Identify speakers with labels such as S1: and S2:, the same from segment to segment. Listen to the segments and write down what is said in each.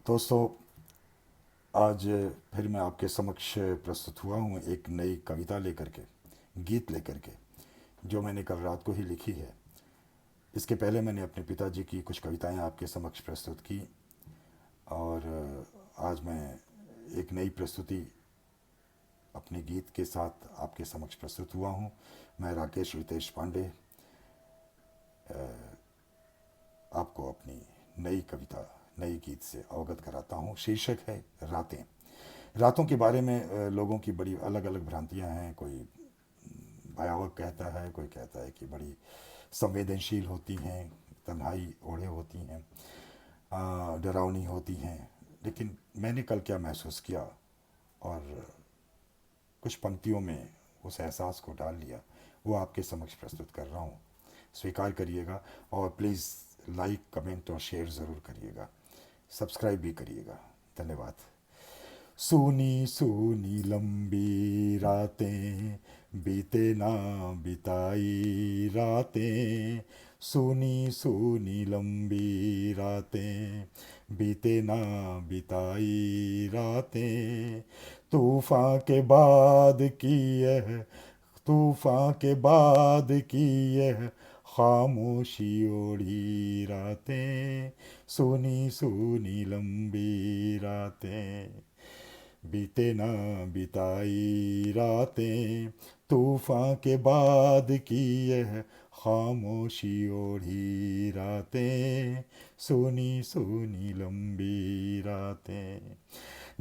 S1: दोस्तों, आज फिर मैं आपके समक्ष प्रस्तुत हुआ हूँ एक नई कविता लेकर के, गीत लेकर के, जो मैंने कल रात को ही लिखी है। इसके पहले मैंने अपने पिताजी की कुछ कविताएं आपके समक्ष प्रस्तुत की, और आज मैं एक नई प्रस्तुति अपने गीत के साथ आपके समक्ष प्रस्तुत हुआ हूँ। मैं राकेश रितेश पांडे आपको अपनी नई कविता, नई गीत से अवगत कराता हूँ। शीर्षक है रातें। रातों के बारे में लोगों की बड़ी अलग अलग भ्रांतियां हैं। कोई भयावह कहता है, कोई कहता है कि बड़ी संवेदनशील होती हैं, तन्हाई ओढ़े होती हैं, डरावनी होती हैं। लेकिन मैंने कल क्या महसूस किया, और कुछ पंक्तियों में उस एहसास को डाल लिया, वो आपके समक्ष प्रस्तुत कर रहा हूँ। स्वीकार करिएगा, और प्लीज़ लाइक, कमेंट और शेयर ज़रूर करिएगा। सब्सक्राइब भी करिएगा। धन्यवाद। सूनी सूनी लंबी रातें, बीते ना बिताई रातें। सूनी सूनी लंबी रातें, बीते ना बिताई रातें। तूफान के बाद की यह, तूफान के बाद की यह खामोशी ओढ़ी रातें। सूनी सूनी लंबी रातें, बीते ना बिताई रातें। तूफान के बाद की यह खामोशी ओढ़ी रातें। सूनी सूनी लंबी रातें।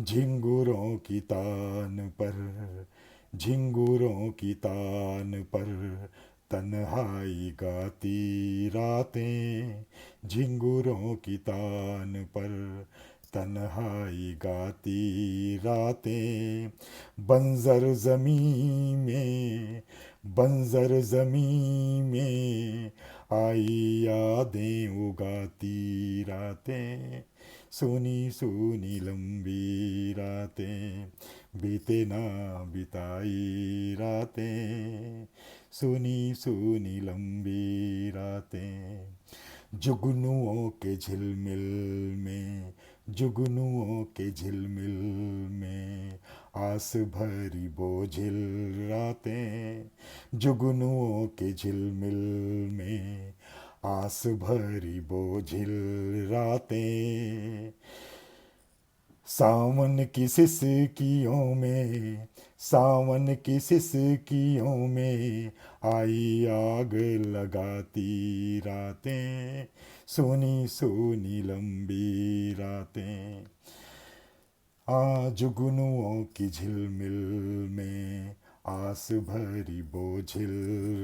S1: झिंगुरों की तान पर, झिंगुरों की तान पर तन्हाई गाती रातें। झिंगुरों की तान पर तन्हाई गाती रातें। बंजर ज़मीं में, बंजर ज़मीं में आई यादें उगाती रातें। सूनी सूनी लंबी रातें, बीते ना बिताई रातें। सूनी सूनी लंबी रातें। जुगनुओं के झिलमिल में, जुगनुओं के झिलमिल में आस भरी बोझिल रातें। जुगनुओं के झिलमिल में आस भरी बोझिल रातें। सावन की सिसकियों में, सावन की सिसकियों में आई आग लगाती रातें। सोनी सोनी लंबी रातें। जुगनुओं की झिलमिल में आस भरी बोझिल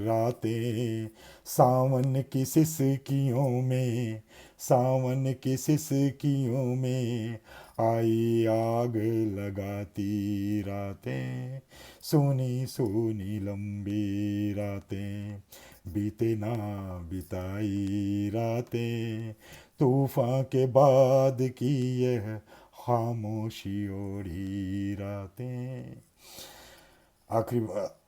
S1: रातें। सावन की सिसकियों में, सावन की सिसकियों में आई आग लगाती रातें। सोनी सोनी लंबी रातें, बीते ना बिताई रातें। तूफान के बाद की यह खामोशी ओढ़ी रातें। आखिरी,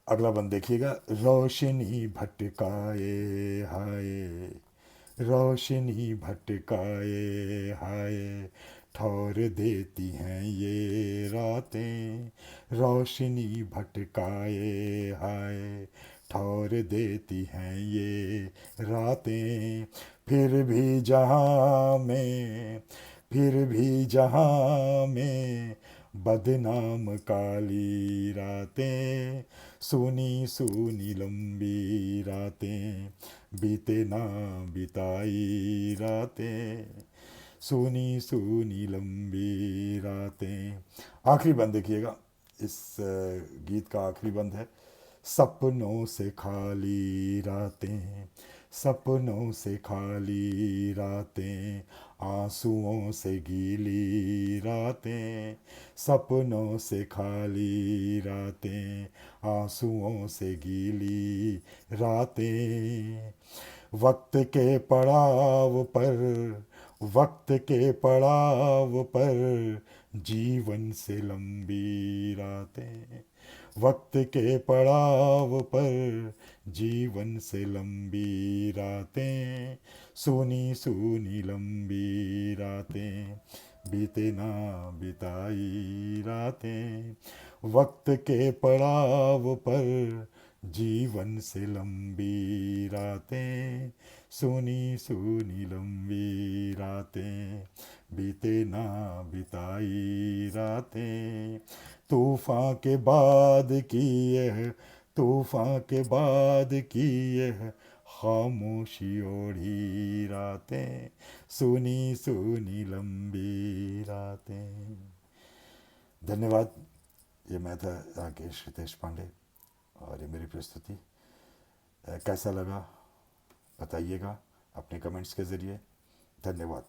S1: अगला बंद देखिएगा। रोशनी भटकाए हाय, रोशनी भटकाए हाय, ठौर देती हैं ये रातें। रोशनी भटकाए हाय, ठौर देती हैं ये रातें। फिर भी जहाँ में, फिर भी जहाँ में बदनाम काली रातें। सूनी सूनी लंबी रातें, बीते ना बिताई रातें। सूनी सूनी लंबी रातें। आखिरी बंद देखिएगा, इस गीत का आखिरी बंद है। सपनों से खाली रातें, सपनों से खाली रातें, आंसुओं से गीली रातें। सपनों से खाली रातें, आंसुओं से गीली रातें। वक्त के पड़ाव पर, वक्त के पड़ाव पर जीवन से लंबी रातें। वक्त के पड़ाव पर जीवन से लंबी रातें। सूनी सूनी लंबी रातें, बीते ना बिताई रातें, वक्त के पड़ाव पर जीवन से लंबी रातें, सुनी सुनी लंबी रातें, बीते ना बिताई रातें, तूफान के बाद की यह, तूफान के बाद की यह खामोशी ओढ़ी रातें, सुनी सुनी लंबी रातें। धन्यवाद। ये मैं था राकेश रितेश पांडे और ये मेरी प्रस्तुति। कैसा लगा बताइएगा अपने कमेंट्स के ज़रिए। धन्यवाद।